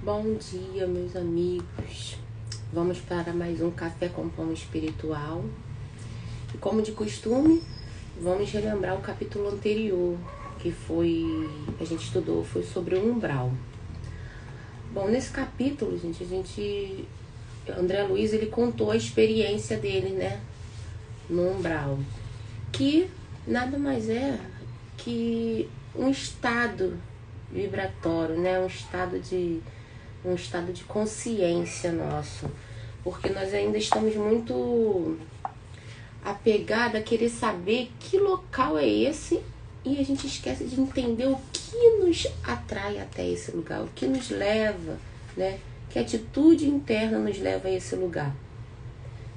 Bom dia, meus amigos. Vamos para mais um Café com Pão Espiritual. E como de costume, vamos relembrar o capítulo anterior, que a gente estudou, foi sobre o umbral. Bom, nesse capítulo, André Luiz, ele contou a experiência dele, né, no umbral, que nada mais é que um estado vibratório, né, um estado de consciência nosso, porque nós ainda estamos muito apegados a querer saber que local é esse e a gente esquece de entender o que nos atrai até esse lugar, o que nos leva, né? Que atitude interna nos leva a esse lugar,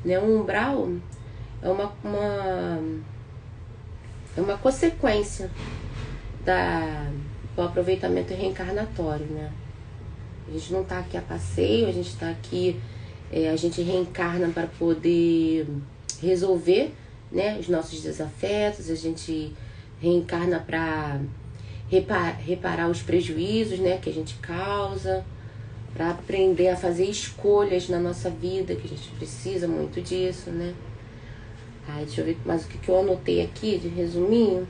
né? O umbral é uma consequência do aproveitamento reencarnatório, né? A gente não está aqui a passeio, a gente está aqui, a gente reencarna para poder resolver, né, os nossos desafetos, a gente reencarna para reparar os prejuízos, né, que a gente causa, para aprender a fazer escolhas na nossa vida, que a gente precisa muito disso, né. Deixa eu ver mais o que eu anotei aqui de resuminho.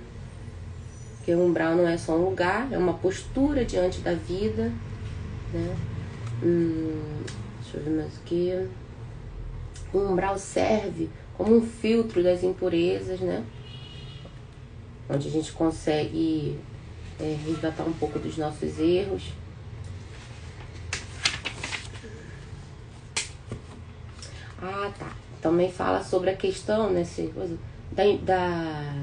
Que o umbral não é só um lugar, é uma postura diante da vida, né? Deixa eu ver mais aqui. O umbral serve como um filtro das impurezas, né? Onde a gente consegue resgatar um pouco dos nossos erros. Tá. Também fala sobre a questão, né, da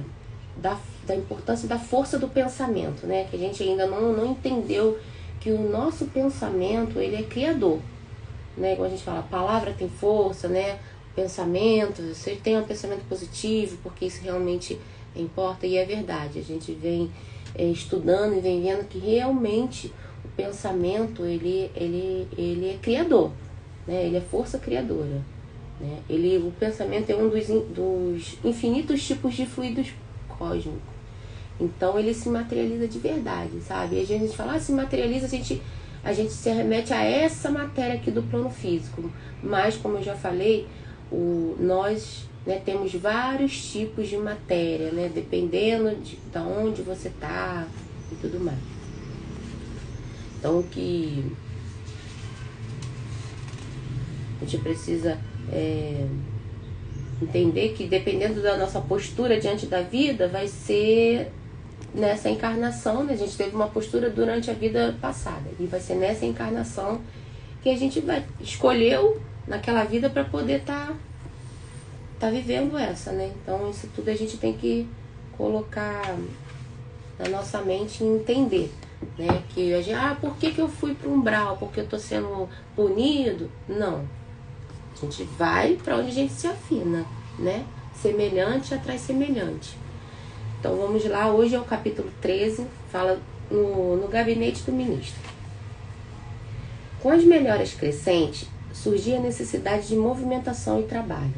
importância da força do pensamento, né? Que a gente ainda não entendeu que o nosso pensamento, ele é criador, né? Igual a gente fala, a palavra tem força, né? O pensamento, você tem um pensamento positivo, porque isso realmente importa, e é verdade. A gente vem estudando e vem vendo que realmente o pensamento, ele é criador, né? Ele é força criadora, né? O pensamento é um dos infinitos tipos de fluidos cósmicos. Então ele se materializa de verdade, sabe? E a gente fala, se materializa, a gente se remete a essa matéria aqui do plano físico. Mas, como eu já falei, nós, né, temos vários tipos de matéria, né? Dependendo de onde você tá e tudo mais. Então, o que a gente precisa entender que, dependendo da nossa postura diante da vida, vai ser nessa encarnação, né? A gente teve uma postura durante a vida passada, e vai ser nessa encarnação que a gente escolheu naquela vida para poder tá vivendo essa, né? Então isso tudo a gente tem que colocar na nossa mente e entender, né? Que a gente, por que eu fui pro umbral? Porque eu tô sendo punido? Não. A gente vai para onde a gente se afina, né? Semelhante atrai semelhante. Então vamos lá, hoje é o capítulo 13, fala no gabinete do ministro. Com as melhoras crescentes, surgia a necessidade de movimentação e trabalho.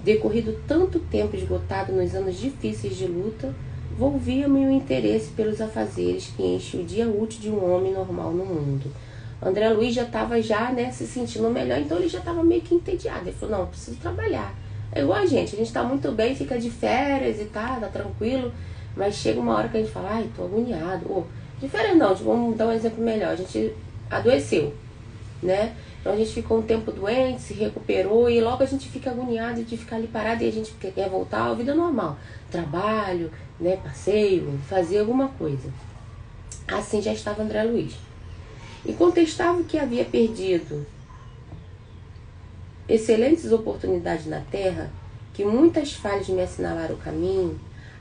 Decorrido tanto tempo esgotado nos anos difíceis de luta, volvia-me o interesse pelos afazeres que enchem o dia útil de um homem normal no mundo. André Luiz já estava né, se sentindo melhor, então ele já estava meio que entediado. Ele falou, não, eu preciso trabalhar. É igual a gente tá muito bem, fica de férias e tá tranquilo, mas chega uma hora que a gente fala, tô agoniado. De férias não, vamos dar um exemplo melhor, a gente adoeceu, né? Então a gente ficou um tempo doente, se recuperou e logo a gente fica agoniado de ficar ali parado e a gente quer voltar à vida normal. Trabalho, né, passeio, fazer alguma coisa. Assim já estava André Luiz. E contestava que havia perdido excelentes oportunidades na terra, que muitas falhas me assinalaram o caminho.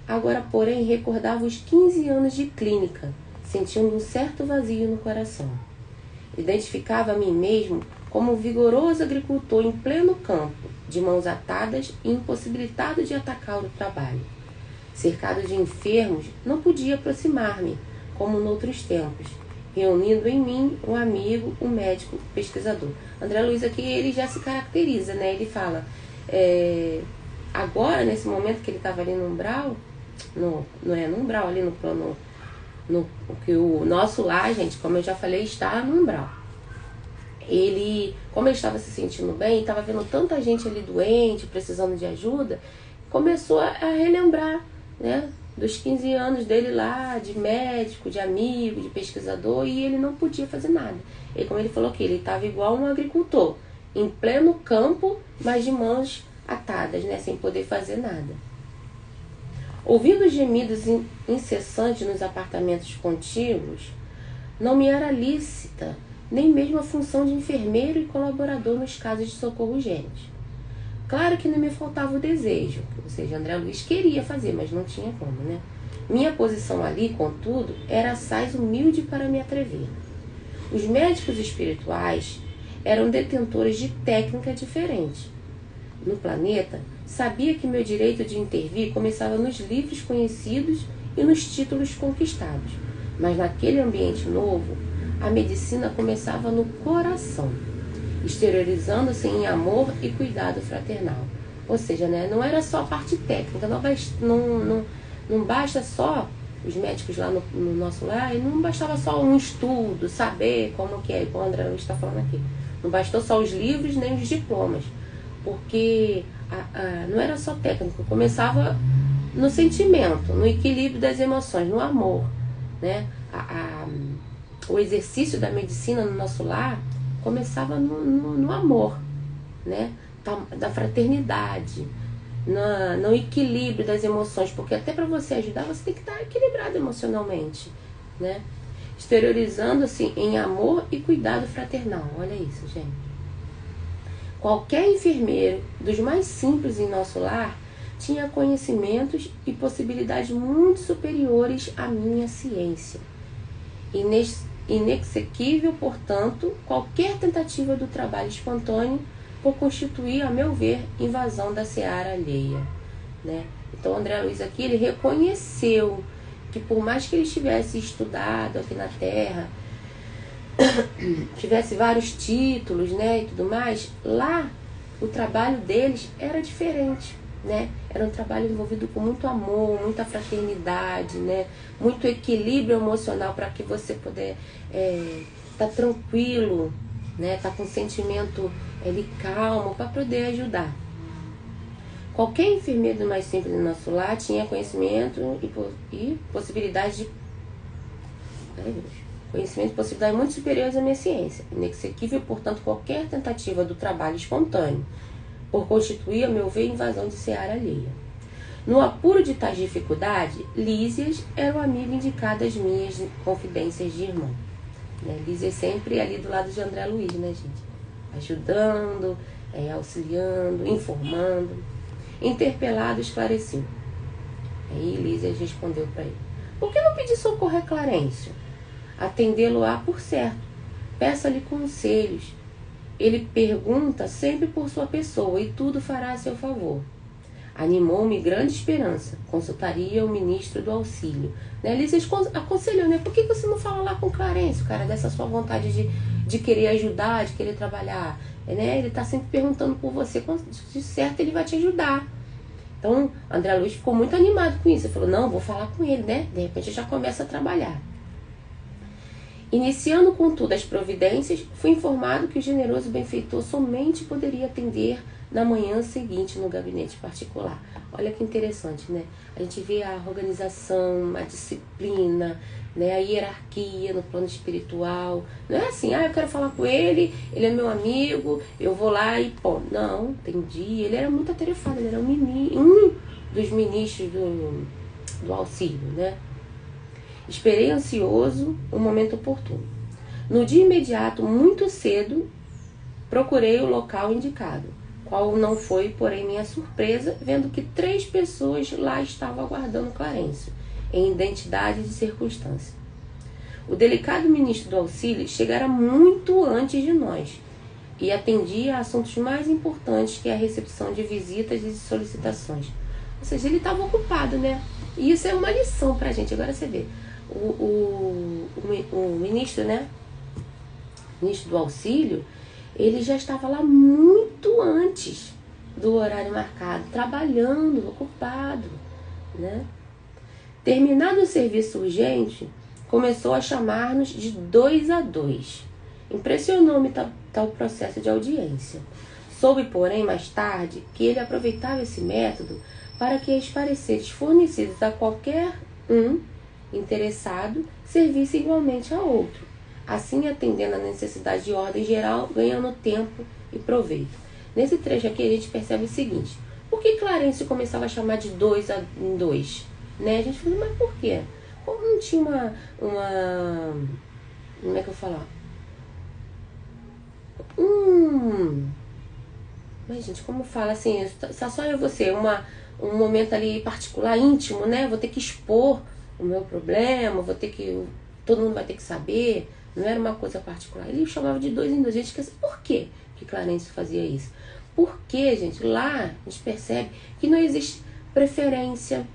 Agora, porém, recordava os 15 anos de clínica, sentindo um certo vazio no coração. Identificava a mim mesmo como um vigoroso agricultor em pleno campo, de mãos atadas e impossibilitado de atacar o trabalho. Cercado de enfermos, não podia aproximar-me, como noutros tempos, reunindo em mim um amigo, um médico, um pesquisador. André Luiz aqui, ele já se caracteriza, né? Ele fala, agora, nesse momento que ele estava ali no umbral, no umbral, ali no plano, que o nosso lar, gente, como eu já falei, está no umbral. Ele, como ele estava se sentindo bem, estava vendo tanta gente ali doente, precisando de ajuda, começou a relembrar, né, dos 15 anos dele lá, de médico, de amigo, de pesquisador, e ele não podia fazer nada. E como ele falou que ele estava igual um agricultor, em pleno campo, mas de mãos atadas, né, sem poder fazer nada. Ouvindo os gemidos incessantes nos apartamentos contíguos, não me era lícita nem mesmo a função de enfermeiro e colaborador nos casos de socorro urgente. Claro que não me faltava o desejo, ou seja, André Luiz queria fazer, mas não tinha como, né? Minha posição ali, contudo, era assaz humilde para me atrever. Os médicos espirituais eram detentores de técnica diferente. No planeta, sabia que meu direito de intervir começava nos livros conhecidos e nos títulos conquistados, mas naquele ambiente novo, a medicina começava no coração, exteriorizando-se em amor e cuidado fraternal. Ou seja, né, não era só a parte técnica, não basta só os médicos lá no nosso lar, não bastava só um estudo, saber como que é, como o André Luiz está falando aqui. Não bastou só os livros nem os diplomas, porque não era só técnico, começava no sentimento, no equilíbrio das emoções, no amor, né? O exercício da medicina no nosso lar começava no amor, né? Da fraternidade, no equilíbrio das emoções, porque até para você ajudar você tem que estar equilibrado emocionalmente, né? Exteriorizando-se em amor e cuidado fraternal. Olha isso, gente. Qualquer enfermeiro, dos mais simples em nosso lar, tinha conhecimentos e possibilidades muito superiores à minha ciência. Inexequível, portanto, qualquer tentativa do trabalho espontâneo por constituir, a meu ver, invasão da seara alheia, né? Então, André Luiz aqui, ele reconheceu que por mais que ele tivesse estudado aqui na Terra, tivesse vários títulos, né, e tudo mais, lá o trabalho deles era diferente, né? Era um trabalho envolvido com muito amor, muita fraternidade, né? Muito equilíbrio emocional para que você puder tá tranquilo, né? Tá com um sentimento calmo para poder ajudar. Qualquer enfermeiro mais simples do nosso lar tinha conhecimento e possibilidade de conhecimento e possibilidade muito superiores à minha ciência. Inexequível, portanto, qualquer tentativa do trabalho espontâneo por constituir, a meu ver, invasão de seara alheia. No apuro de tais dificuldades, Lísias era o amigo indicado às minhas confidências de irmão. Né? Lísias sempre ali do lado de André Luiz, né, gente? Ajudando, auxiliando, informando. Interpelado, esclareceu. Aí Lísias respondeu para ele: por que não pedir socorro a Clarencio? Atendê-lo-á por certo. Peça-lhe conselhos. Ele pergunta sempre por sua pessoa e tudo fará a seu favor. Animou-me grande esperança. Consultaria o ministro do auxílio. Né? Lísias aconselhou, né? Por que você não fala lá com o Clarencio, cara, dessa sua vontade de querer ajudar, de querer trabalhar? Né? Ele está sempre perguntando por você. De certo, ele vai te ajudar. Então, André Luiz ficou muito animado com isso. Ele falou: não, vou falar com ele, né? De repente, já começa a trabalhar. Iniciando, contudo, as providências, fui informado que o generoso benfeitor somente poderia atender na manhã seguinte no gabinete particular. Olha que interessante, né? A gente vê a organização, a disciplina, né? A hierarquia no plano espiritual. Não é assim, eu quero falar com ele, ele é meu amigo, eu vou lá e pô. Não, tem dia. Ele era muito atarefado, ele era um dos ministros do auxílio, né? Esperei ansioso o momento oportuno. No dia imediato, muito cedo, procurei o local indicado, qual não foi, porém, minha surpresa, vendo que 3 pessoas lá estavam aguardando Clarencio, em identidade de circunstância. O delicado ministro do auxílio chegara muito antes de nós e atendia a assuntos mais importantes que a recepção de visitas e de solicitações. Ou seja, ele estava ocupado, né? E isso é uma lição pra gente. Agora você vê. O ministro, né? Ministro do auxílio, ele já estava lá muito antes do horário marcado, trabalhando, ocupado, né? Terminado o serviço urgente, começou a chamar-nos de 2 a 2. Impressionou-me tal processo de audiência. Soube, porém, mais tarde, que ele aproveitava esse método para que os pareceres fornecidos a qualquer um interessado servissem igualmente a outro, assim atendendo à necessidade de ordem geral, ganhando tempo e proveito. Nesse trecho aqui a gente percebe o seguinte: por que Clarence começava a chamar de 2 em 2? Né? A gente fala, mas por quê? Como não tinha uma como é que eu vou falar? Mas, gente, como fala assim, só eu e você, um momento ali particular, íntimo, né? Vou ter que expor o meu problema, todo mundo vai ter que saber. Não era uma coisa particular. Ele chamava de 2 em 2. A gente esquece por quê que Clarence fazia isso. Porque, gente, lá a gente percebe que não existe preferência,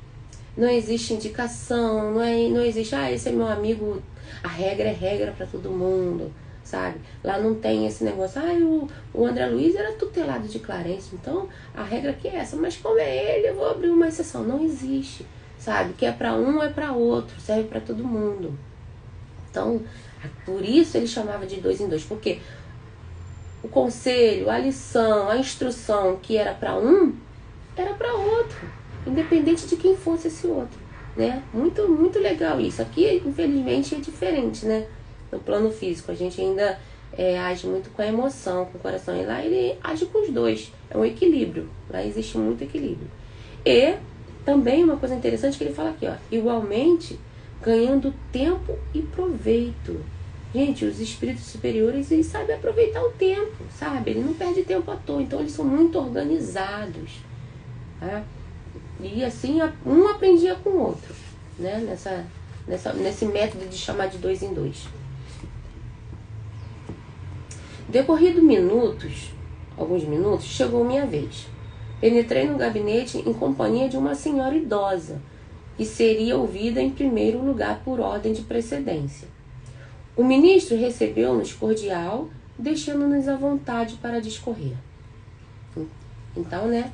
não existe indicação, não existe, esse é meu amigo, a regra é regra para todo mundo, sabe? Lá não tem esse negócio, o André Luiz era tutelado de Clarence, então a regra aqui é essa, mas como é ele, eu vou abrir uma exceção. Não existe, sabe? Que é para um, é para outro, serve para todo mundo. Então, por isso ele chamava de 2 em 2, porque o conselho, a lição, a instrução que era para um, era para outro, independente de quem fosse esse outro, né? Muito, muito legal isso. Aqui, infelizmente, é diferente, né? No plano físico, a gente ainda age muito com a emoção, com o coração. E lá ele age com os dois. É um equilíbrio. Lá existe muito equilíbrio. E também uma coisa interessante que ele fala aqui, ó. Igualmente, ganhando tempo e proveito. Gente, os espíritos superiores, eles sabem aproveitar o tempo, sabe? Ele não perde tempo à toa. Então, eles são muito organizados, tá? E assim, um aprendia com o outro, né? Nesse método de chamar de 2 em 2. Decorrido alguns minutos, chegou minha vez. Penetrei no gabinete em companhia de uma senhora idosa, que seria ouvida em primeiro lugar por ordem de precedência. O ministro recebeu-nos cordial, deixando-nos à vontade para discorrer. Então, né?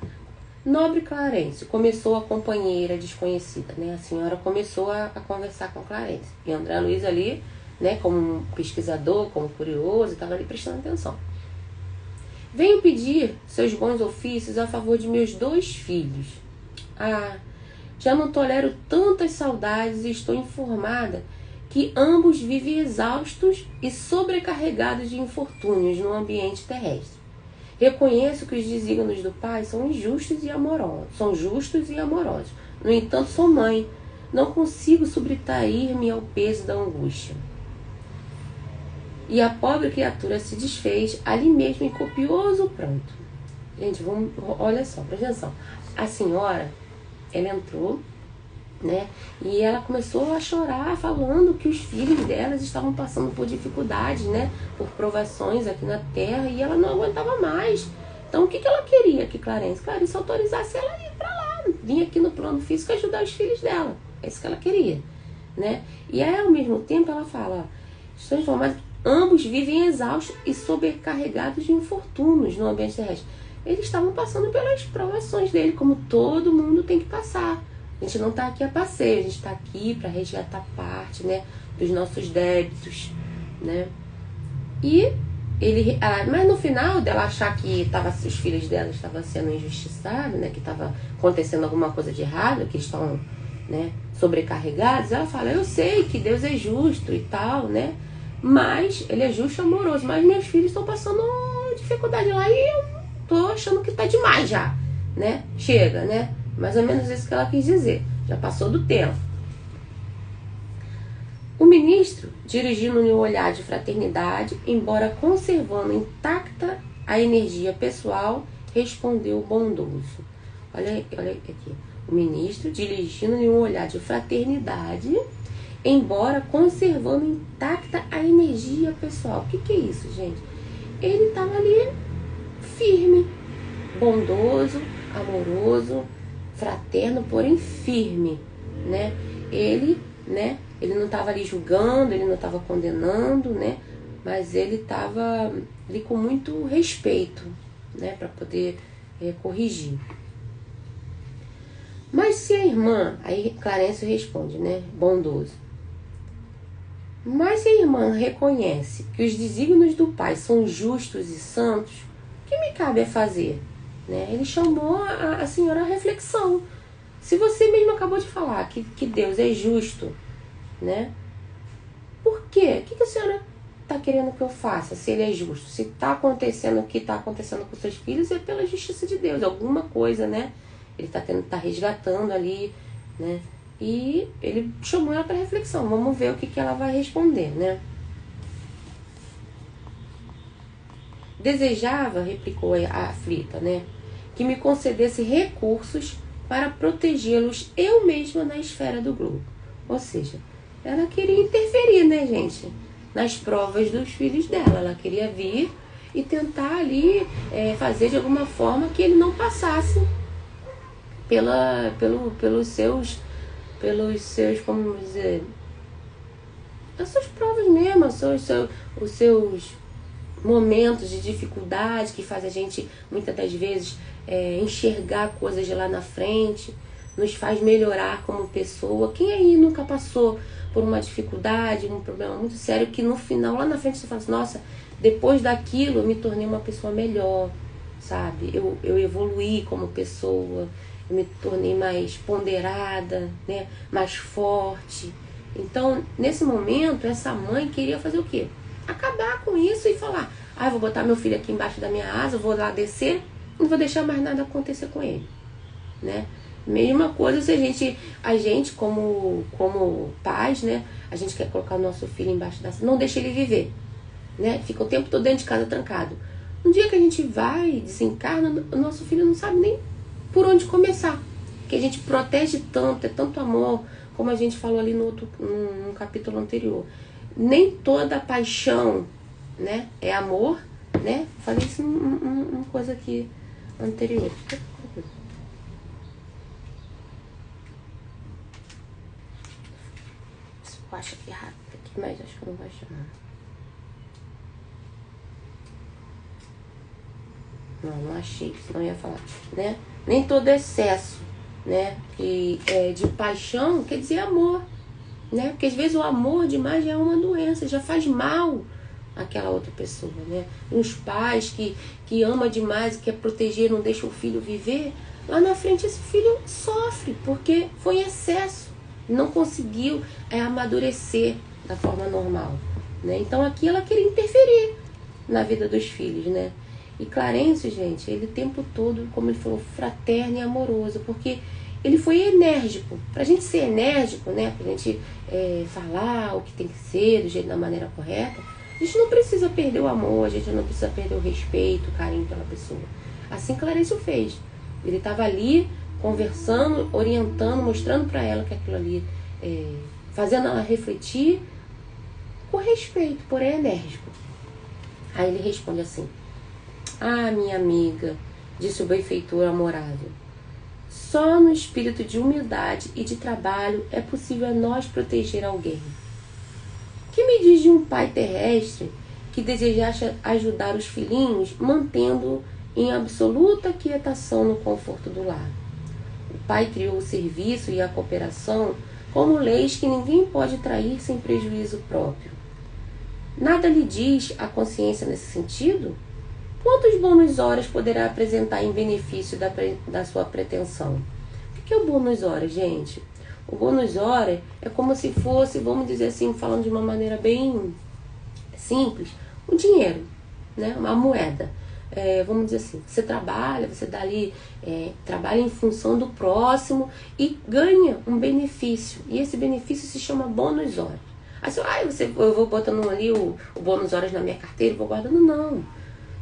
Nobre Clarence, começou a companheira desconhecida, né? A senhora começou a conversar com Clarence. E André Luiz ali, né, como um pesquisador, como curioso, estava ali prestando atenção. Venho pedir seus bons ofícios a favor de meus 2 filhos. Já não tolero tantas saudades e estou informada que ambos vivem exaustos e sobrecarregados de infortúnios no ambiente terrestre. Reconheço que os desígnios do Pai são justos e amorosos. No entanto, sou mãe. Não consigo subtrair-me ao peso da angústia. E a pobre criatura se desfez ali mesmo em copioso pranto. Gente, olha só, presta atenção. A senhora, ela entrou, né? E ela começou a chorar, falando que os filhos delas estavam passando por dificuldades, né? Por provações aqui na Terra, e ela não aguentava mais. Então, o que ela queria que Clarence autorizasse ela a ir para lá, vir aqui no plano físico ajudar os filhos dela. É isso que ela queria, né? E aí, ao mesmo tempo, ela fala, estou informada que ambos vivem exaustos e sobrecarregados de infortúnios no ambiente terrestre. Eles estavam passando pelas provações dele, como todo mundo tem que passar. A gente não está aqui a passeio, a gente está aqui para resgatar parte, né, dos nossos débitos, né? E mas no final dela achar que os filhos dela estavam sendo injustiçados, né, que estava acontecendo alguma coisa de errado, que estão, né, sobrecarregados, ela fala, eu sei que Deus é justo e tal, né? Mas ele é justo e amoroso, mas meus filhos estão passando dificuldade lá e eu tô achando que tá demais já, né? Chega, né? Mais ou menos isso que ela quis dizer. Já passou do tempo. O ministro, dirigindo-lhe um olhar de fraternidade, embora conservando intacta a energia pessoal, respondeu bondoso. Olha aqui. O ministro, dirigindo-lhe um olhar de fraternidade, embora conservando intacta a energia pessoal. O que é isso, gente? Ele estava ali firme, bondoso, amoroso, fraterno, porém firme, né? Ele não estava ali julgando, ele não estava condenando, né? Mas ele estava ali com muito respeito, né? Para poder corrigir. Mas se a irmã, aí Clarence responde, né? Bondoso. Mas se a irmã reconhece que os desígnios do Pai são justos e santos, o que me cabe a fazer? Né? Ele chamou a senhora à reflexão. Se você mesmo acabou de falar que Deus é justo, né? Por quê? O que a senhora está querendo que eu faça se ele é justo? Se está acontecendo o que está acontecendo com seus filhos, é pela justiça de Deus. Alguma coisa, né? Ele está resgatando ali, né? E ele chamou ela para reflexão. Vamos ver o que ela vai responder, né? Desejava, replicou a aflita, né? Que me concedesse recursos para protegê-los eu mesma na esfera do globo. Ou seja, ela queria interferir, né, gente? Nas provas dos filhos dela. Ela queria vir e tentar ali fazer de alguma forma que ele não passasse pelos seus, como dizer, as suas provas mesmo, os seus momentos de dificuldade que faz a gente, muitas das vezes, enxergar coisas de lá na frente, nos faz melhorar como pessoa. Quem aí nunca passou por uma dificuldade, um problema muito sério, que no final, lá na frente, você fala assim, nossa, depois daquilo eu me tornei uma pessoa melhor, sabe? Eu evoluí como pessoa, eu me tornei mais ponderada, né? Mais forte. Então, nesse momento, essa mãe queria fazer o quê? Acabar com isso e falar, vou botar meu filho aqui embaixo da minha asa, vou lá descer, não vou deixar mais nada acontecer com ele, né? Mesma coisa se a gente como pais, né? A gente quer colocar o nosso filho embaixo da asa, não deixa ele viver, né? Fica o tempo todo dentro de casa trancado. Um dia que a gente vai, desencarna, o nosso filho não sabe nem por onde começar, que a gente protege tanto, é tanto amor, como a gente falou ali no capítulo anterior. Nem toda paixão, né, é amor, né? Falei isso numa coisa aqui anterior. Eu acho que é rápido aqui, mas acho que eu não vou achar. Não achei, senão eu ia falar, né? Nem todo excesso, né, de paixão quer dizer amor, né? Porque às vezes o amor demais já é uma doença, já faz mal àquela outra pessoa, né? Uns pais que ama demais e quer proteger, não deixa o filho viver, lá na frente esse filho sofre, porque foi em excesso, não conseguiu amadurecer da forma normal, né? Então aqui ela queria interferir na vida dos filhos, né? E Clarencio, gente, ele o tempo todo, como ele falou, fraterno e amoroso, porque ele foi enérgico. Pra gente ser enérgico, né, pra gente falar o que tem que ser, do jeito, da maneira correta, a gente não precisa perder o amor, a gente não precisa perder o respeito, o carinho pela pessoa. Assim Clarencio fez. Ele estava ali, conversando, orientando, mostrando pra ela que aquilo ali, fazendo ela refletir com respeito, porém enérgico. Aí ele responde assim: minha amiga, disse o benfeitor amorável, só no espírito de humildade e de trabalho é possível a nós proteger alguém. Que me diz de um pai terrestre que desejasse ajudar os filhinhos, mantendo em absoluta quietação no conforto do lar? O pai criou o serviço e a cooperação como leis que ninguém pode trair sem prejuízo próprio. Nada lhe diz a consciência nesse sentido? Quantos bônus horas poderá apresentar em benefício da sua pretensão? O que é o bônus horas, gente? O bônus horas é como se fosse, vamos dizer assim, falando de uma maneira bem simples, o dinheiro, né? Uma moeda. Vamos dizer assim, você trabalha, você dá ali, trabalha em função do próximo e ganha um benefício. E esse benefício se chama bônus horas. Aí eu vou botando ali o bônus horas na minha carteira e vou guardando. Não.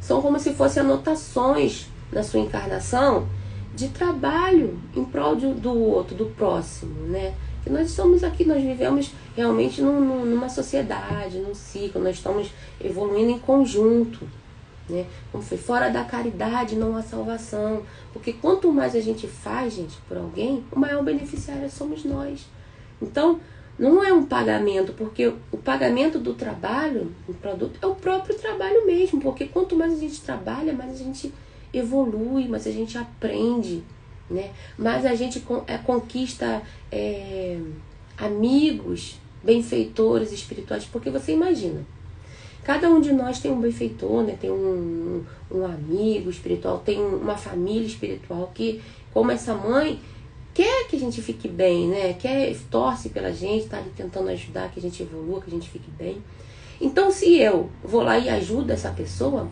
São como se fossem anotações na sua encarnação de trabalho em prol do outro, do próximo, né? Que nós estamos aqui, nós vivemos realmente numa sociedade, num ciclo, nós estamos evoluindo em conjunto, né? Como foi, fora da caridade não há salvação. Porque quanto mais a gente faz, gente, por alguém, o maior beneficiário somos nós. Então, não é um pagamento, porque o pagamento do trabalho, do produto, é o próprio trabalho mesmo. Porque quanto mais a gente trabalha, mais a gente evolui, mais a gente aprende, né? Mais a gente conquista amigos, benfeitores espirituais, porque você imagina, cada um de nós tem um benfeitor, né? Tem um amigo espiritual, tem uma família espiritual que, como essa mãe, quer que a gente fique bem, né? Torce pela gente, tá ali tentando ajudar, que a gente evolua, que a gente fique bem. Então, se eu vou lá e ajudo essa pessoa,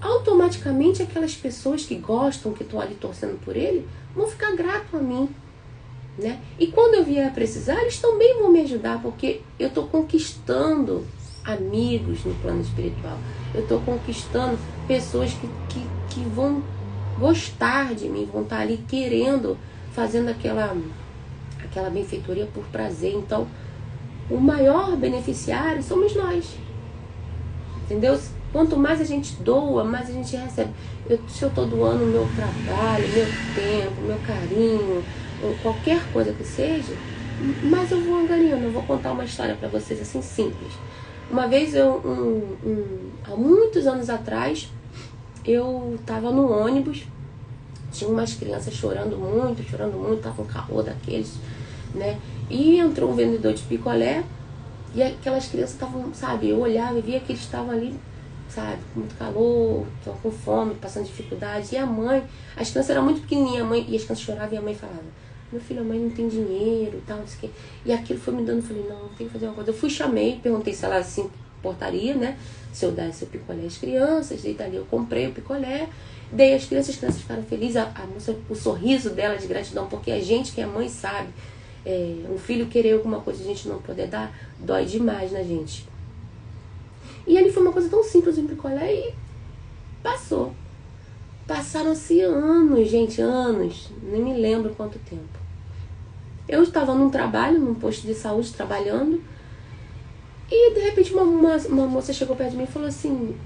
automaticamente aquelas pessoas que gostam, que estão ali torcendo por ele, vão ficar grato a mim, né? E quando eu vier a precisar, eles também vão me ajudar, porque eu estou conquistando amigos no plano espiritual. Eu estou conquistando pessoas que vão gostar de mim, vão estar ali querendo, fazendo aquela benfeitoria por prazer. Então, o maior beneficiário somos nós. Entendeu? Quanto mais a gente doa, mais a gente recebe. Se eu estou doando o meu trabalho, meu tempo, meu carinho, ou qualquer coisa que seja, mais eu vou angariando. Eu vou contar uma história para vocês assim simples. Uma vez, há muitos anos atrás, eu estava no ônibus, tinha umas crianças chorando muito, tava um calor daqueles, né? E entrou um vendedor de picolé e aquelas crianças estavam, sabe, eu olhava e via que eles estavam ali, sabe, com muito calor, estavam com fome, passando dificuldade. E a mãe, as crianças eram muito pequenininhas, e as crianças choravam e a mãe falava: meu filho, a mãe não tem dinheiro e tal, não sei o quê. E aquilo foi me dando, eu falei, não, tem que fazer uma coisa. Eu fui, chamei, perguntei se ela se importaria, né, se eu desse o picolé às crianças. E dali eu comprei o picolé, dei às crianças ficaram felizes. A moça, o sorriso dela de gratidão, porque a gente que é mãe sabe, um filho querer alguma coisa e a gente não poder dar, dói demais na gente. E ali foi uma coisa tão simples, um picolé, e passou. Passaram-se anos, gente, anos, nem me lembro quanto tempo. Eu estava num trabalho, num posto de saúde, trabalhando, e de repente uma moça chegou perto de mim e falou assim: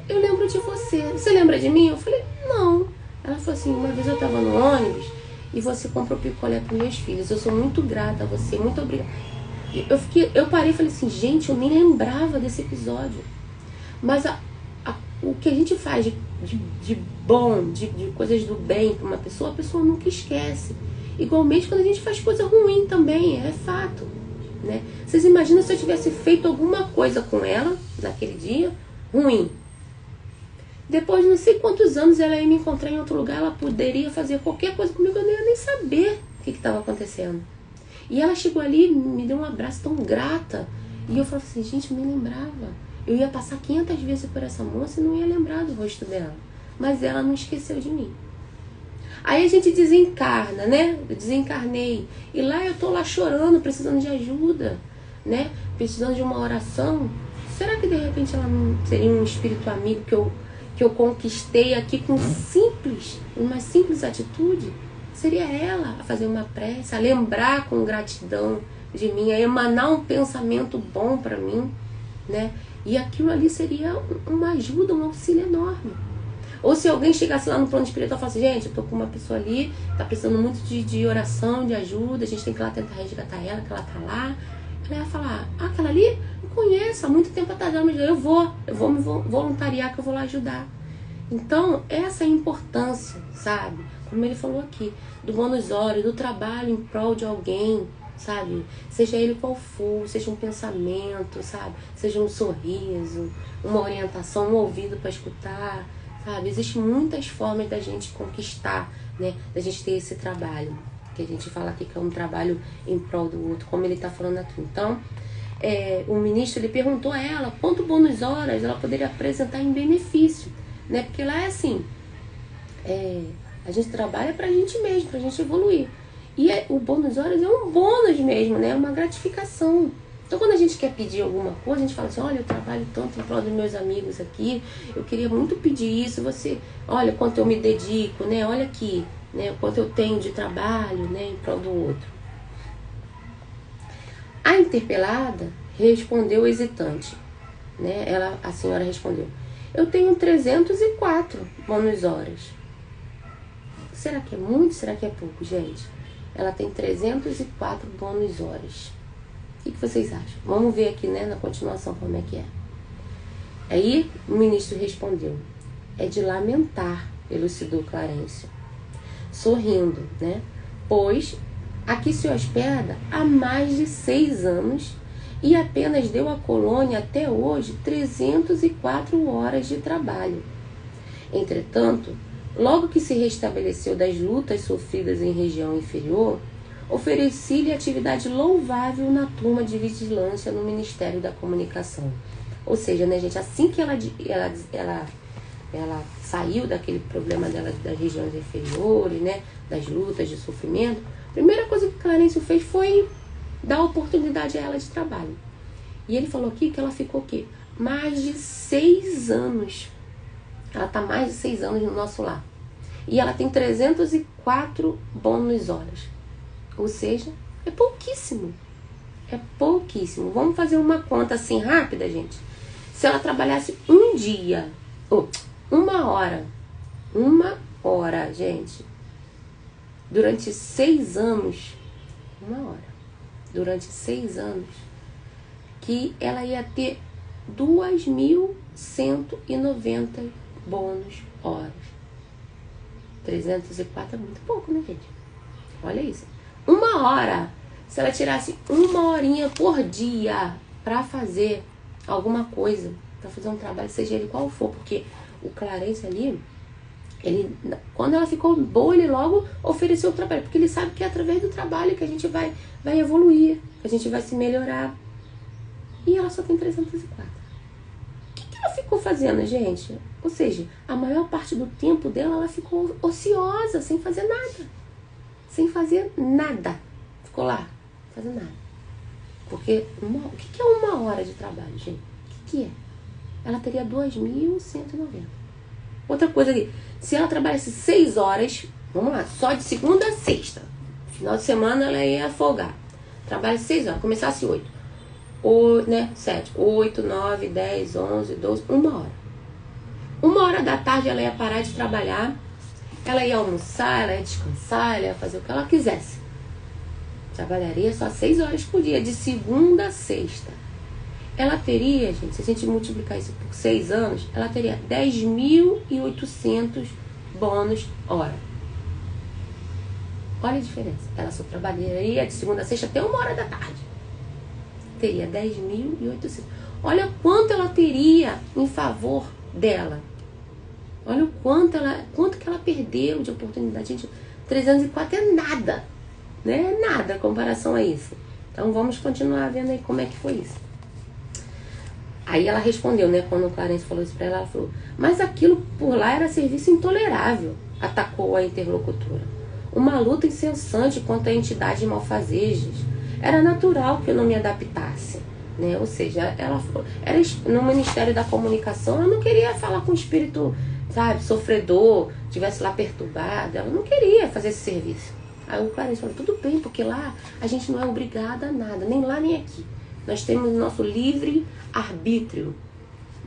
eu lembro de você, você lembra de mim? Eu falei, não. Ela falou assim: uma vez eu estava no ônibus e você comprou picolé para meus filhos, eu sou muito grata a você, muito obrigada. Eu parei e falei assim, gente, eu nem lembrava desse episódio. Mas o que a gente faz de bom, de coisas do bem para uma pessoa, a pessoa nunca esquece. Igualmente quando a gente faz coisa ruim também, é fato, né? Vocês imaginam se eu tivesse feito alguma coisa com ela naquele dia, ruim. Depois de não sei quantos anos ela ia me encontrar em outro lugar, ela poderia fazer qualquer coisa comigo, eu não ia nem saber o que estava acontecendo. E ela chegou ali, me deu um abraço tão grata. E eu falei assim, gente, eu nem lembrava. Eu ia passar 500 vezes por essa moça e não ia lembrar do rosto dela. Mas ela não esqueceu de mim. Aí a gente desencarna, né? Eu desencarnei. E lá eu tô lá chorando, precisando de ajuda, né? Precisando de uma oração. Será que de repente ela não seria um espírito amigo que eu conquistei aqui com uma simples atitude? Seria ela a fazer uma prece, a lembrar com gratidão de mim, a emanar um pensamento bom para mim, né? E aquilo ali seria uma ajuda, um auxílio enorme. Ou se alguém chegasse lá no plano espiritual e falasse, gente, eu tô com uma pessoa ali, tá precisando muito de oração, de ajuda, a gente tem que ir lá tentar resgatar ela, que ela tá lá. Ela ia falar, aquela ali, eu conheço, há muito tempo atrás, mas eu vou me voluntariar que eu vou lá ajudar. Então, essa é a importância, sabe? Como ele falou aqui, do bônus hora, do trabalho em prol de alguém, sabe? Seja ele qual for, seja um pensamento, sabe? Seja um sorriso, uma orientação, um ouvido para escutar, sabe? Existem muitas formas da gente conquistar, né? Da gente ter esse trabalho, que a gente fala aqui que é um trabalho em prol do outro, como ele está falando aqui. Então, o ministro, ele perguntou a ela quanto bônus horas ela poderia apresentar em benefício, né? Porque lá é assim, a gente trabalha pra gente mesmo, pra gente evoluir. E o bônus horas é um bônus mesmo, né? É uma gratificação. Então quando a gente quer pedir alguma coisa, a gente fala assim, olha, eu trabalho tanto em prol dos meus amigos aqui, eu queria muito pedir isso, você, olha quanto eu me dedico, né? Olha aqui, né? O quanto eu tenho de trabalho, né? Em prol do outro. A interpelada respondeu hesitante, né? A senhora respondeu, eu tenho 304 bônus horas. Será que é muito? Será que é pouco, gente? Ela tem 304 bônus horas. O que vocês acham? Vamos ver aqui, né, na continuação como é que é. Aí o ministro respondeu, é de lamentar, elucidou Clarencio, sorrindo, né? Pois aqui se hospeda há mais de 6 anos e apenas deu à colônia até hoje 304 horas de trabalho. Entretanto, logo que se restabeleceu das lutas sofridas em região inferior, ofereci-lhe atividade louvável na turma de vigilância no Ministério da Comunicação. Ou seja, né, gente, assim que ela saiu daquele problema dela das regiões inferiores, né, das lutas de sofrimento, a primeira coisa que Clarencio fez foi dar oportunidade a ela de trabalho. E ele falou aqui que ela ficou o quê? Mais de 6 anos. Ela está mais de 6 anos no nosso lar. E ela tem 304 bônus horas. Ou seja, é pouquíssimo. É pouquíssimo. Vamos fazer uma conta assim rápida, gente. Se ela trabalhasse um dia, ou 1 hora, gente, durante 6 anos, 1 hora, durante 6 anos, que ela ia ter 2.190 bônus horas. 304 é muito pouco, né, gente? Olha isso. 1 hora. Se ela tirasse 1 horinha por dia para fazer alguma coisa, para fazer um trabalho, seja ele qual for, porque o Clarencio ali, quando ela ficou boa, ele logo ofereceu o trabalho, porque ele sabe que é através do trabalho que a gente vai evoluir, que a gente vai se melhorar. E ela só tem 304. O que ela ficou fazendo, gente? Ou seja, a maior parte do tempo dela, ela ficou ociosa, sem fazer nada. Sem fazer nada. Ficou lá, fazendo nada. Porque o que é 1 hora de trabalho, gente? O que é? Ela teria 2.190. Outra coisa ali, se ela trabalhasse 6 horas, vamos lá, só de segunda a sexta, final de semana ela ia folgar. Trabalha 6 horas, começasse 8. 7, 8, 9, 10, 11, 12, 1 hora. 1 hora da tarde ela ia parar de trabalhar, ela ia almoçar, ela ia descansar, ela ia fazer o que ela quisesse. Trabalharia só 6 horas por dia, de segunda a sexta. Ela teria, gente, se a gente multiplicar isso por 6 anos, ela teria 10.800 bônus hora. Olha a diferença. Ela só trabalharia de segunda a sexta até 1 hora da tarde. Teria 10.800. Olha quanto ela teria em favor dela. Olha o quanto que ela perdeu de oportunidade. Gente, 304 é nada. Né? É nada em comparação a isso. Então vamos continuar vendo aí como é que foi isso. Aí ela respondeu, né? Quando o Clarencio falou isso pra ela, ela falou: mas aquilo por lá era serviço intolerável, atacou a interlocutora. Uma luta incessante contra a entidade malfazejas. Era natural que eu não me adaptasse, né? Ou seja, ela era no Ministério da Comunicação, ela não queria falar com o espírito, sabe, sofredor, tivesse lá perturbado, ela não queria fazer esse serviço. Aí o Clarencio falou: tudo bem, porque lá a gente não é obrigada a nada, nem lá nem aqui. Nós temos o nosso livre arbítrio.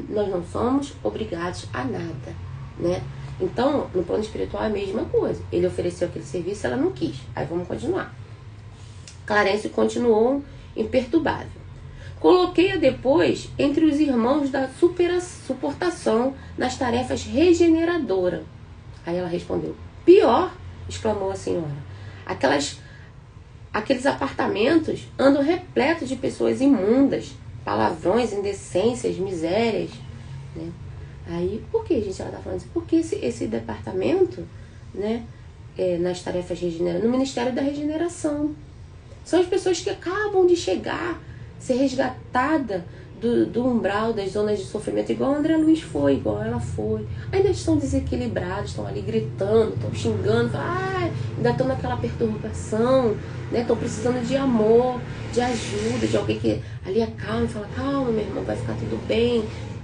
Nós não somos obrigados a nada, né? Então, no plano espiritual é a mesma coisa. Ele ofereceu aquele serviço, ela não quis. Aí vamos continuar. Clarencio continuou imperturbável. Coloquei-a depois entre os irmãos da suportação nas tarefas regeneradoras. Aí ela respondeu: pior, exclamou a senhora. Aqueles apartamentos andam repletos de pessoas imundas, palavrões, indecências, misérias, né? Aí, por que, gente, ela tá falando isso? Porque esse departamento, né, nas tarefas regeneradoras, no Ministério da Regeneração, são as pessoas que acabam de chegar, ser resgatada do umbral das zonas de sofrimento, igual a André Luiz foi, igual ela foi. Ainda estão desequilibrados, estão ali gritando, estão xingando, ainda estão naquela perturbação, né? Estão precisando de amor, de ajuda, de alguém que ali acalma e fala: calma, meu irmão, vai ficar tudo bem,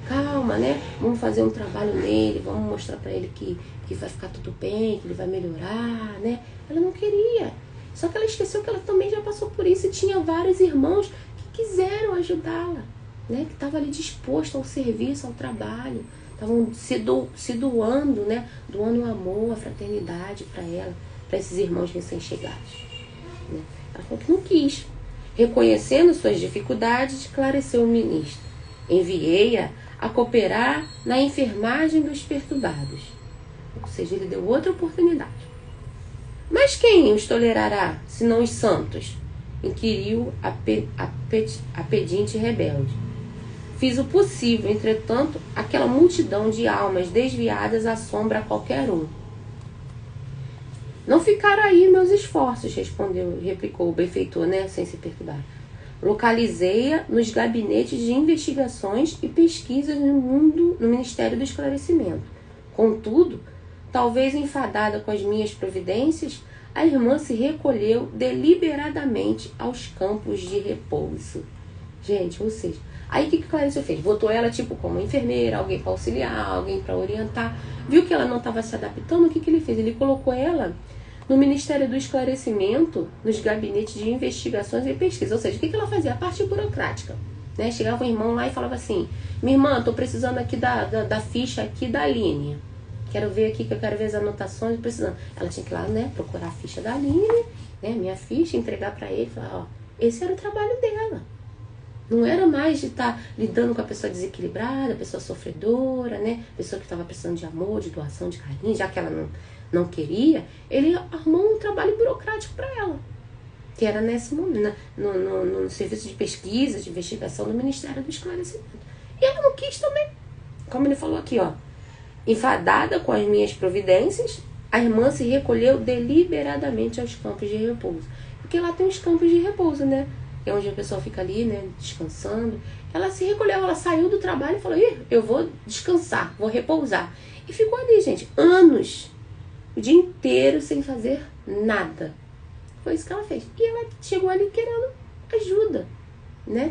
calma, né? Vamos fazer um trabalho nele, vamos mostrar para ele que vai ficar tudo bem, que ele vai melhorar, né? Ela não queria. Só que ela esqueceu que ela também já passou por isso e tinha vários irmãos que quiseram ajudá-la, né? Que estavam ali dispostos ao serviço, ao trabalho, estavam se doando, né? Doando o amor, a fraternidade para ela, para esses irmãos recém-chegados, né? Ela falou que não quis. Reconhecendo suas dificuldades, esclareceu o ministro: enviei-a a cooperar na enfermagem dos perturbados. Ou seja, ele deu outra oportunidade. Mas quem os tolerará senão os santos? Inquiriu a pedinte rebelde. Fiz o possível, entretanto, aquela multidão de almas desviadas assombra a qualquer um. Não ficaram aí meus esforços, replicou o benfeitor, né, sem se perturbar. Localizei-a nos gabinetes de investigações e pesquisas no Ministério do Esclarecimento. Contudo, talvez enfadada com as minhas providências, a irmã se recolheu deliberadamente aos campos de repouso. Gente, ou seja, aí o que Clarice fez? Botou ela tipo como enfermeira, alguém para auxiliar, alguém para orientar. Viu que ela não estava se adaptando, o que ele fez? Ele colocou ela no Ministério do Esclarecimento, nos gabinetes de investigações e pesquisa. Ou seja, o que ela fazia? A parte burocrática. Né? Chegava um irmão lá e falava assim: minha irmã, estou precisando aqui da ficha aqui da Aline. Quero ver aqui, que eu quero ver as anotações, precisando. Ela tinha que ir lá, né, procurar a ficha da Aline, né, minha ficha, entregar para ele, falar, ó, esse era o trabalho dela. Não era mais de estar lidando com a pessoa desequilibrada, a pessoa sofredora, né, pessoa que estava precisando de amor, de doação, de carinho, já que ela não queria, ele arrumou um trabalho burocrático para ela, que era nesse momento, no serviço de pesquisa, de investigação do Ministério do Esclarecimento. E ela não quis também, como ele falou aqui, ó. Enfadada com as minhas providências, a irmã se recolheu deliberadamente aos campos de repouso. Porque lá tem os campos de repouso, né? É onde a pessoa fica ali, né, descansando. Ela se recolheu, ela saiu do trabalho e falou, eu vou descansar, vou repousar. E ficou ali, gente, anos, o dia inteiro sem fazer nada. Foi isso que ela fez. E ela chegou ali querendo ajuda, né?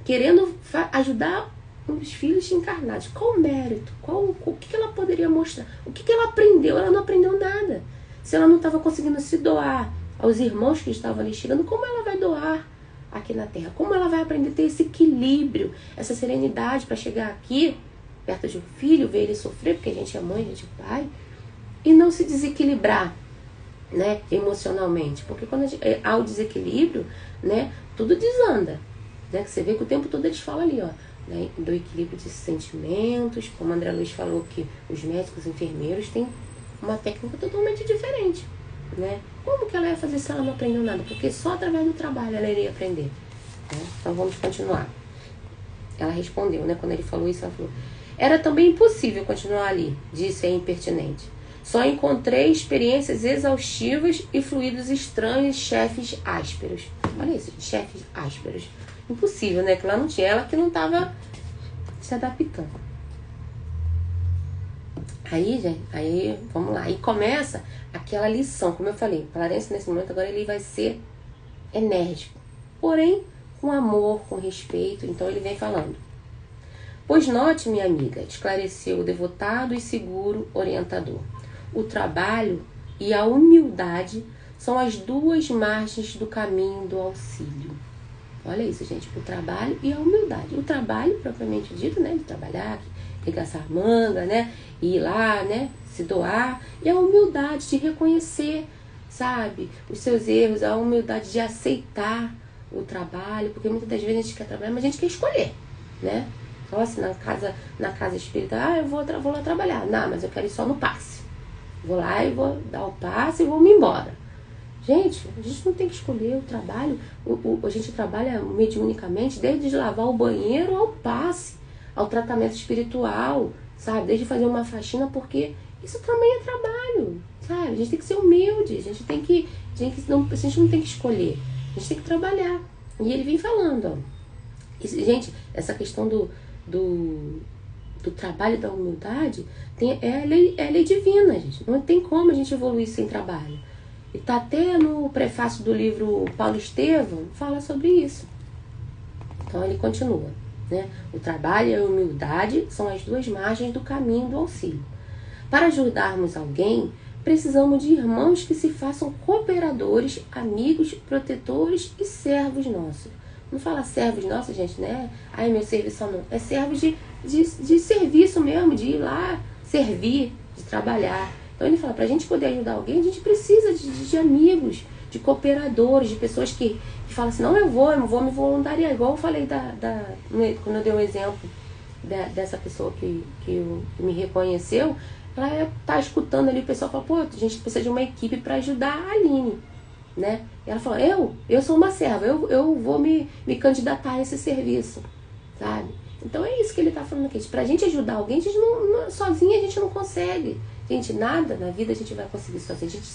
Querendo ajudar os filhos encarnados. Qual o mérito? O que ela poderia mostrar? O que ela aprendeu? Ela não aprendeu nada. Se ela não estava conseguindo se doar aos irmãos que estavam ali chegando, como ela vai doar aqui na Terra? Como ela vai aprender a ter esse equilíbrio, essa serenidade para chegar aqui, perto de um filho, ver ele sofrer, porque a gente é mãe, a gente é pai, e não se desequilibrar, né, emocionalmente? Porque quando há o desequilíbrio, né, tudo desanda. Né? Que você vê que o tempo todo eles falam ali, ó, né, do equilíbrio de sentimentos, como a André Luiz falou que os médicos, os enfermeiros têm uma técnica totalmente diferente, né? Como que ela ia fazer se ela não aprendeu nada? Porque só através do trabalho ela iria aprender, né? Então vamos continuar. Ela respondeu, né? Quando ele falou isso, ela falou: era também impossível continuar ali, disse a impertinente. Só encontrei experiências exaustivas e fluidos estranhos, chefes ásperos. Olha isso, chefes ásperos. Impossível, né? Que lá não tinha. Ela que não estava se adaptando. Aí, gente, vamos lá. E começa aquela lição, como eu falei. Clarence, nesse momento, agora ele vai ser enérgico. Porém, com amor, com respeito. Então, ele vem falando. Pois note, minha amiga, esclareceu o devotado e seguro orientador. O trabalho e a humildade são as duas margens do caminho do auxílio. Olha isso, gente, o trabalho e a humildade. O trabalho, propriamente dito, né, de trabalhar, arregaçar a manga, né, ir lá, né, se doar. E a humildade de reconhecer, sabe, os seus erros, a humildade de aceitar o trabalho, porque muitas das vezes a gente quer trabalhar, mas a gente quer escolher, né. Então, assim, na casa espírita, eu vou lá trabalhar. Não, mas eu quero ir só no passe. Vou lá e vou dar o passe e vou me embora. Gente, a gente não tem que escolher o trabalho. A gente trabalha mediunicamente desde lavar o banheiro ao passe, ao tratamento espiritual, sabe? Desde fazer uma faxina, porque isso também é trabalho, sabe? A gente tem que ser humilde, a gente não tem que escolher, a gente tem que trabalhar. E ele vem falando, ó. Gente, essa questão do trabalho, da humildade, é lei divina, gente. Não tem como a gente evoluir sem trabalho. E tá até no prefácio do livro Paulo Estevam, fala sobre isso. Então ele continua, né? O trabalho e a humildade são as duas margens do caminho do auxílio. Para ajudarmos alguém, precisamos de irmãos que se façam cooperadores, amigos, protetores e servos nossos. Não fala servos nossos, gente, né? Ai, meu serviço não. É servos de serviço mesmo, de ir lá servir, de trabalhar. Então ele fala, pra gente poder ajudar alguém, a gente precisa de amigos, de cooperadores, de pessoas que falam assim, não, eu vou me voluntariar. Igual eu falei quando eu dei um exemplo dessa pessoa que me reconheceu, ela tá escutando ali, o pessoal fala, pô, a gente precisa de uma equipe para ajudar a Aline. né? E ela falou, eu sou uma serva, eu vou me candidatar a esse serviço, sabe? Então é isso que ele está falando aqui. Pra gente ajudar alguém, a gente sozinha a gente não consegue. Gente, nada na vida a gente vai conseguir sozinho. A gente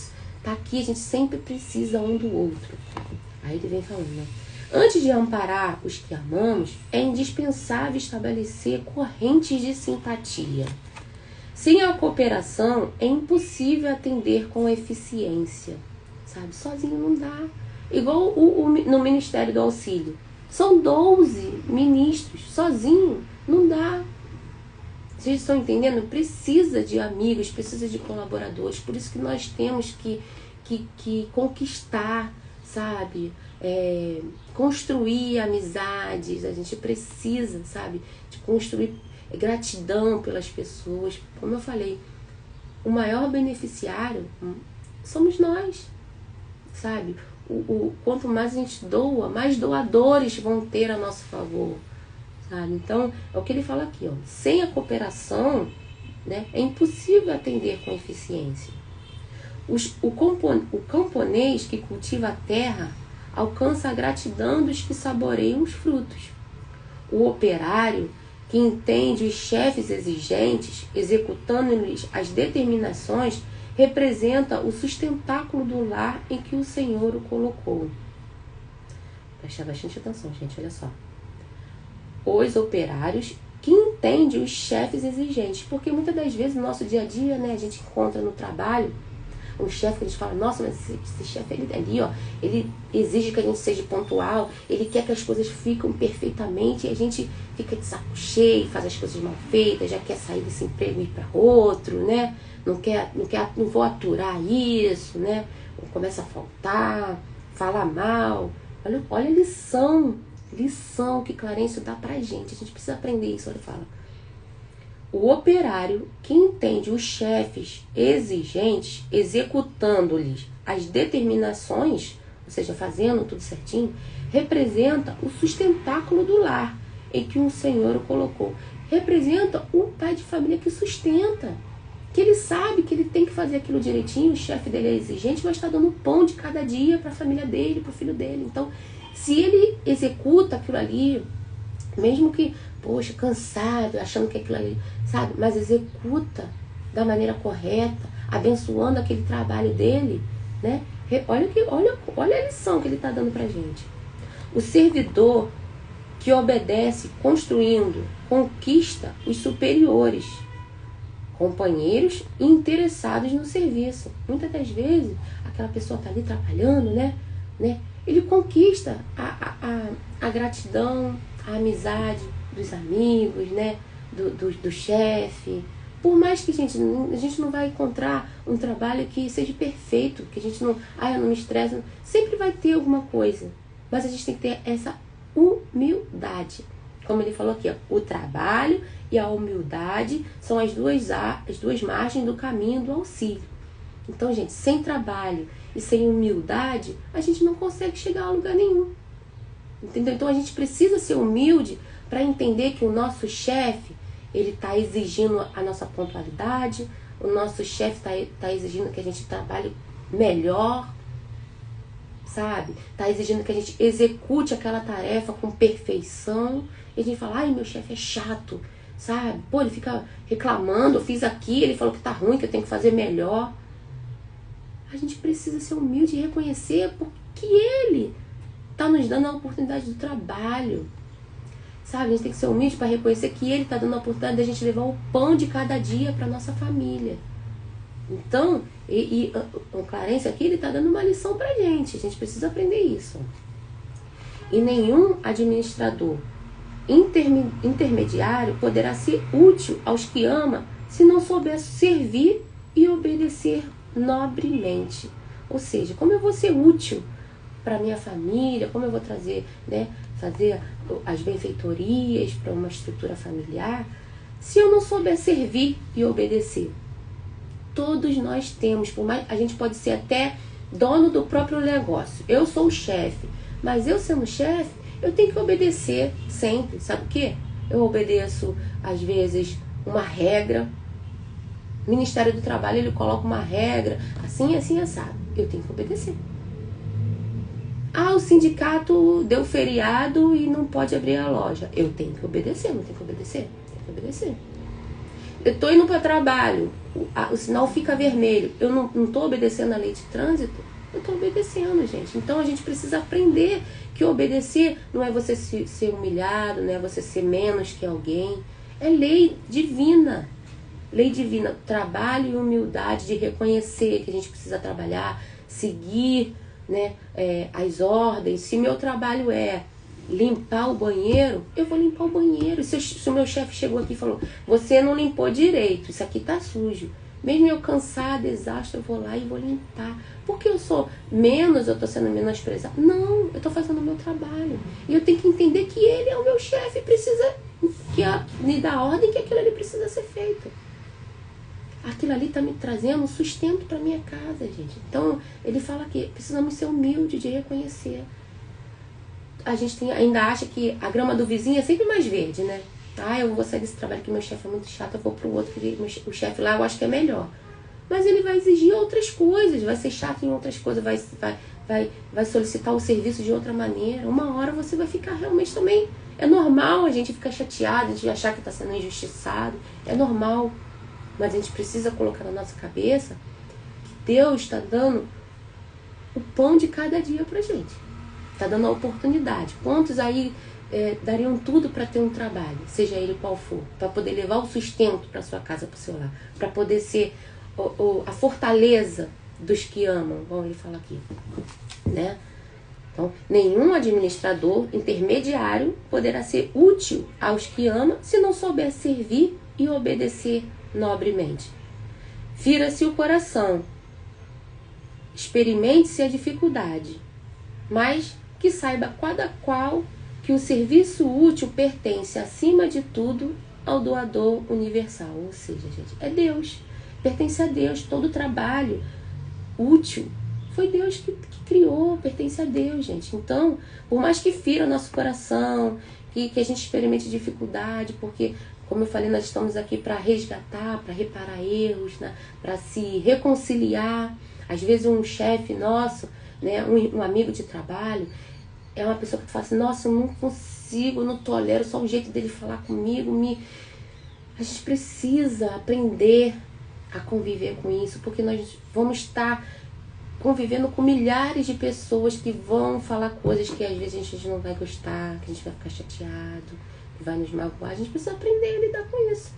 tá aqui, a gente sempre precisa um do outro. Aí ele vem falando, né? Antes de amparar os que amamos, é indispensável estabelecer correntes de simpatia. Sem a cooperação, é impossível atender com eficiência. Sabe? Sozinho não dá. Igual no Ministério do Auxílio. São 12 ministros. Sozinho não dá. Vocês estão entendendo? Precisa de amigos, precisa de colaboradores. Por isso que nós temos que conquistar, sabe? Construir amizades. A gente precisa, sabe? De construir gratidão pelas pessoas. Como eu falei, o maior beneficiário somos nós, sabe? Quanto mais a gente doa, mais doadores vão ter a nosso favor, sabe? Então, é o que ele fala aqui, ó. Sem a cooperação, né, é impossível atender com eficiência. O camponês que cultiva a terra alcança a gratidão dos que saboreiam os frutos. O operário que entende os chefes exigentes, executando-lhes as determinações, representa o sustentáculo do lar em que o Senhor o colocou. Presta bastante atenção, gente, olha só. Os operários que entendem os chefes exigentes, porque muitas das vezes no nosso dia a dia, né, a gente encontra no trabalho um chefe que a gente fala, nossa, mas esse chefe ele ali, ó, ele exige que a gente seja pontual, ele quer que as coisas fiquem perfeitamente, e a gente fica de saco cheio, faz as coisas mal feitas, já quer sair desse emprego e ir para outro, né? Não vou aturar isso, né? Começa a faltar, fala mal. Olha a lição que Clarencio dá pra gente. A gente precisa aprender isso, ele fala. O operário que entende os chefes exigentes, executando-lhes as determinações, ou seja, fazendo tudo certinho, representa o sustentáculo do lar em que o Senhor o colocou. Representa o pai de família que sustenta, que ele sabe que ele tem que fazer aquilo direitinho, o chefe dele é exigente, mas está dando o pão de cada dia para a família dele, para o filho dele. Então, se ele executa aquilo ali, mesmo que, poxa, cansado, achando que aquilo ali, sabe? Mas executa da maneira correta, abençoando aquele trabalho dele, né? Olha a lição que ele está dando pra gente. O servidor que obedece construindo, conquista os superiores, companheiros interessados no serviço. Muitas das vezes, aquela pessoa está ali trabalhando, né? Ele conquista a gratidão, a amizade dos amigos, né? Do chefe. Por mais que a gente não vai encontrar um trabalho que seja perfeito, que a gente não... eu não me estresso. Sempre vai ter alguma coisa. Mas a gente tem que ter essa humildade. Como ele falou aqui, ó, o trabalho e a humildade são as duas margens do caminho do auxílio. Então, gente, sem trabalho e sem humildade, a gente não consegue chegar a lugar nenhum. Entendeu? Então, a gente precisa ser humilde para entender que o nosso chefe, ele está exigindo a nossa pontualidade, o nosso chefe tá exigindo que a gente trabalhe melhor, sabe? Está exigindo que a gente execute aquela tarefa com perfeição. E a gente fala, meu chefe é chato, sabe? Pô, ele fica reclamando, eu fiz aqui, ele falou que tá ruim, que eu tenho que fazer melhor. A gente precisa ser humilde e reconhecer porque ele está nos dando a oportunidade do trabalho. Sabe, a gente tem que ser humilde para reconhecer que ele está dando a oportunidade de a gente levar o pão de cada dia para nossa família. Então, o Clarencio aqui, ele está dando uma lição para a gente precisa aprender isso. E nenhum administrador intermediário poderá ser útil aos que ama se não souber servir e obedecer nobremente. Ou seja, como eu vou ser útil para minha família, como eu vou fazer as benfeitorias para uma estrutura familiar, se eu não souber servir e obedecer. Todos nós temos, por mais, a gente pode ser até dono do próprio negócio. Eu sou o chefe, mas eu sendo chefe, eu tenho que obedecer sempre. Sabe o quê? Eu obedeço, às vezes, uma regra. O Ministério do Trabalho, ele coloca uma regra, assim, assado. Eu tenho que obedecer. sindicato deu feriado e não pode abrir a loja. Eu tenho que obedecer, não tenho que obedecer? Tenho que obedecer. Eu tô indo para trabalho, o sinal fica vermelho. Eu não tô obedecendo a lei de trânsito? Eu tô obedecendo, gente. Então a gente precisa aprender que obedecer não é você ser humilhado, não é você ser menos que alguém. É lei divina. Lei divina, trabalho e humildade de reconhecer que a gente precisa trabalhar, seguir, né, as ordens. Se meu trabalho é limpar o banheiro, eu vou limpar o banheiro. Se o meu chefe chegou aqui e falou, você não limpou direito, isso aqui tá sujo. Mesmo eu cansada, exausta, eu vou lá e vou limpar. Porque eu sou menos, eu tô sendo menosprezada? Não, eu tô fazendo o meu trabalho. E eu tenho que entender que ele é o meu chefe, precisa me dar ordem que aquilo ali precisa ser feito. Aquilo ali está me trazendo sustento para minha casa, gente. Então, ele fala que precisamos ser humildes de reconhecer. A gente ainda acha que a grama do vizinho é sempre mais verde, né? Eu vou sair desse trabalho que meu chefe é muito chato, eu vou pro outro, que o chefe lá eu acho que é melhor. Mas ele vai exigir outras coisas, vai ser chato em outras coisas, vai solicitar o serviço de outra maneira. Uma hora você vai ficar realmente também... É normal a gente ficar chateado, a gente achar que está sendo injustiçado. É normal. Mas a gente precisa colocar na nossa cabeça que Deus está dando o pão de cada dia pra gente. Está dando a oportunidade. Quantos aí dariam tudo para ter um trabalho, seja ele qual for, para poder levar o sustento para sua casa, para o seu lar, para poder ser a fortaleza dos que amam, como ele fala aqui, né? Então, nenhum administrador intermediário poderá ser útil aos que ama se não souber servir e obedecer nobremente. Fira-se o coração, experimente-se a dificuldade, mas que saiba cada qual que o serviço útil pertence, acima de tudo, ao doador universal. Ou seja, gente, é Deus. Pertence a Deus. Todo trabalho útil foi Deus que criou, pertence a Deus, gente. Então, por mais que fira o nosso coração, que a gente experimente dificuldade, porque, como eu falei, nós estamos aqui para resgatar, para reparar erros, né, para se reconciliar. Às vezes um chefe nosso, né, um amigo de trabalho, é uma pessoa que fala assim, nossa, eu não consigo, não tolero só o jeito dele falar comigo. A gente precisa aprender a conviver com isso, porque nós vamos estar convivendo com milhares de pessoas que vão falar coisas que às vezes a gente não vai gostar, que a gente vai ficar chateado, que vai nos magoar. A gente precisa aprender a lidar com isso,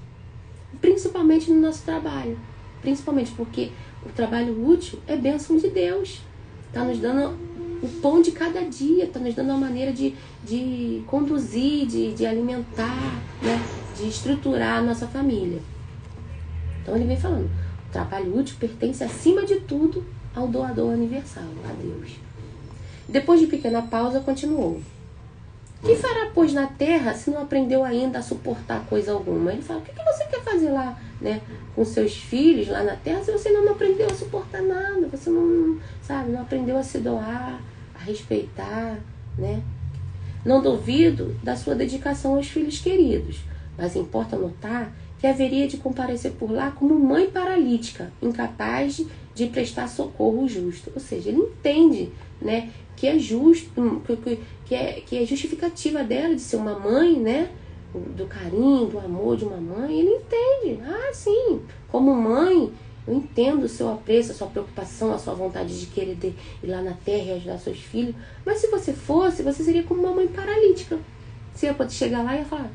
principalmente no nosso trabalho, principalmente porque o trabalho útil é bênção de Deus, está nos dando o pão de cada dia, está nos dando uma maneira de conduzir, de alimentar, né, de estruturar a nossa família. Então ele vem falando, o trabalho útil pertence acima de tudo ao doador universal, a Deus. Depois de pequena pausa, continuou. Que fará, pois, na terra se não aprendeu ainda a suportar coisa alguma? Ele fala, o que você quer fazer lá, né, com seus filhos lá na terra se você não aprendeu a suportar nada, você não aprendeu a se doar, a respeitar, né? Não duvido da sua dedicação aos filhos queridos, mas importa notar que haveria de comparecer por lá como mãe paralítica, incapaz de prestar socorro justo. Ou seja, ele entende, né, que é justo, que é justificativa dela de ser uma mãe, né, do carinho, do amor de uma mãe. Ele entende, sim, como mãe, eu entendo o seu apreço, a sua preocupação, a sua vontade de querer ir lá na terra e ajudar seus filhos. Mas se você fosse, você seria como uma mãe paralítica. Você ia poder chegar lá e ia falar,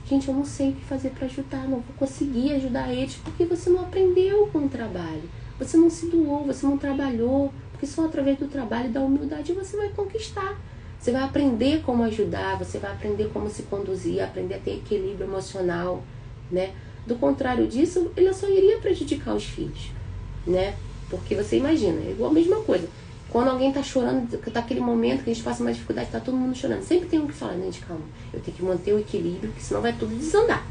gente, eu não sei o que fazer para ajudar, não vou conseguir ajudar eles, porque você não aprendeu com o trabalho. Você não se doou, você não trabalhou, porque só através do trabalho e da humildade você vai conquistar. Você vai aprender como ajudar, você vai aprender como se conduzir, aprender a ter equilíbrio emocional, né? Do contrário disso, ele só iria prejudicar os filhos, né? Porque você imagina, é igual a mesma coisa. Quando alguém tá chorando, tá aquele momento que a gente passa mais dificuldade, tá todo mundo chorando. Sempre tem um que fala, gente, calma, eu tenho que manter o equilíbrio, porque senão vai tudo desandar,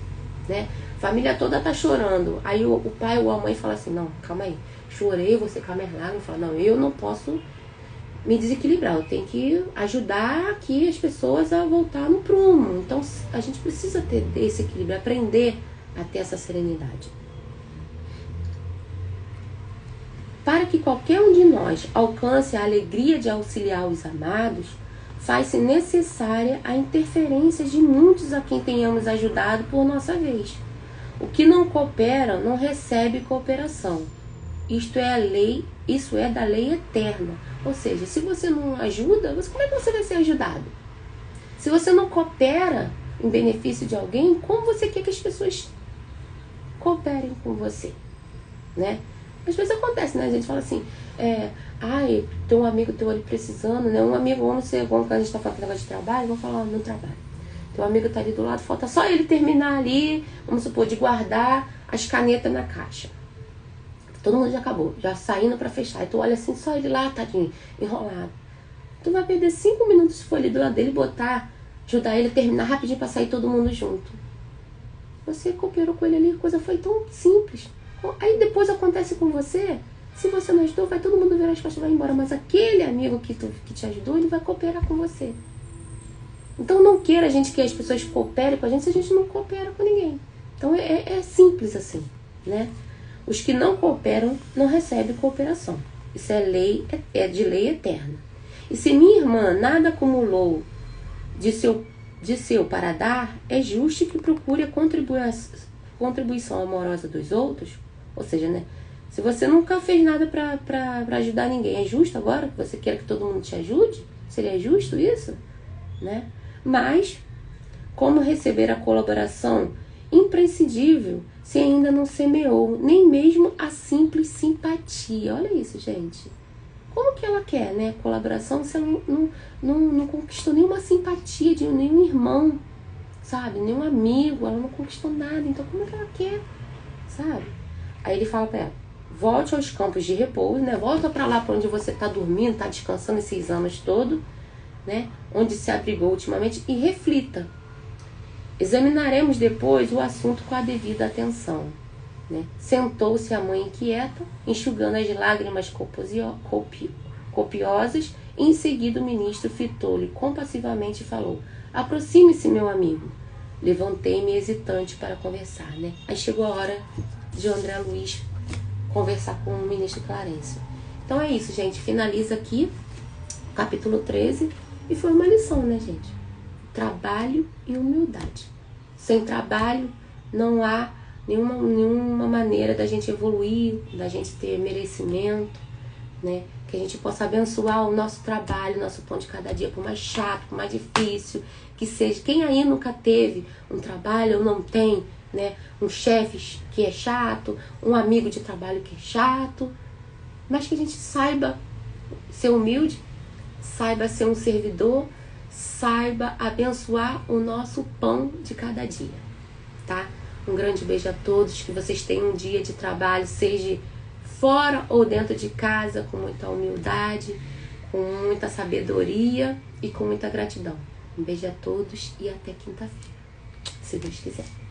né? A família toda tá chorando. Aí o pai ou a mãe fala assim, não, calma aí, chorei, você calma as lágrimas. Fala, não, eu não posso me desequilibrar, eu tenho que ajudar aqui as pessoas a voltar no prumo. Então a gente precisa ter esse equilíbrio, aprender a ter essa serenidade. Para que qualquer um de nós alcance a alegria de auxiliar os amados, faz-se necessária a interferência de muitos a quem tenhamos ajudado por nossa vez. O que não coopera não recebe cooperação. Isto é a lei, isso é da lei eterna. Ou seja, se você não ajuda, como é que você vai ser ajudado? Se você não coopera em benefício de alguém, como você quer que as pessoas cooperem com você, né? Às vezes acontece, né? A gente fala assim, tem um amigo teu ali precisando, né? Um amigo, vamos ser, quando a gente tá falando de negócio de trabalho, vamos falar no trabalho. Teu amigo tá ali do lado, falta só ele terminar ali, vamos supor, de guardar as canetas na caixa. Todo mundo já acabou, já saindo pra fechar. Aí tu olha assim, só ele lá, tadinho, enrolado. Tu vai perder 5 minutos se for ali do lado dele, ajudar ele a terminar rapidinho pra sair todo mundo junto. Você cooperou com ele ali, a coisa foi tão simples. Aí depois acontece com você, se você não ajudou, vai todo mundo virar as costas e vai embora. Mas aquele amigo que te ajudou, ele vai cooperar com você. Então não queira a gente que as pessoas cooperem com a gente se a gente não coopera com ninguém. Então é simples assim, né? Os que não cooperam não recebem cooperação. Isso é de lei eterna. E se minha irmã nada acumulou de seu para dar, é justo que procure a contribuição amorosa dos outros. Ou seja, né? Se você nunca fez nada para ajudar ninguém, é justo agora que você quer que todo mundo te ajude? Seria justo isso? Né? Mas, como receber a colaboração imprescindível se ainda não semeou nem mesmo a simples simpatia? Olha isso, gente. Como que ela quer, né, colaboração se ela não conquistou nenhuma simpatia de nenhum irmão, sabe? Nenhum amigo, ela não conquistou nada. Então como que ela quer, sabe? Aí ele fala pra ela, volte aos campos de repouso, né? Volta pra lá pra onde você tá dormindo, tá descansando esses anos todos, né? Onde se abrigou ultimamente, e reflita. Examinaremos depois o assunto com a devida atenção. Né? Sentou-se a mãe inquieta, enxugando as lágrimas copiosas, e em seguida o ministro fitou-lhe compassivamente e falou, aproxime-se, meu amigo. Levantei-me hesitante para conversar. Né? Aí chegou a hora de André Luiz conversar com o ministro Clarencio. Então é isso, gente. Finaliza aqui o capítulo 13 e foi uma lição, né, gente? Trabalho e humildade. Sem trabalho não há nenhuma maneira da gente evoluir, da gente ter merecimento, né? Que a gente possa abençoar o nosso trabalho, o nosso pão de cada dia, por mais chato, por mais difícil que seja. Quem aí nunca teve um trabalho ou não tem, né? Um chefe que é chato, um amigo de trabalho que é chato, mas que a gente saiba ser humilde, saiba ser um servidor, saiba abençoar o nosso pão de cada dia, tá? Um grande beijo a todos, que vocês tenham um dia de trabalho, seja fora ou dentro de casa, com muita humildade, com muita sabedoria e com muita gratidão. Um beijo a todos e até quinta-feira, se Deus quiser.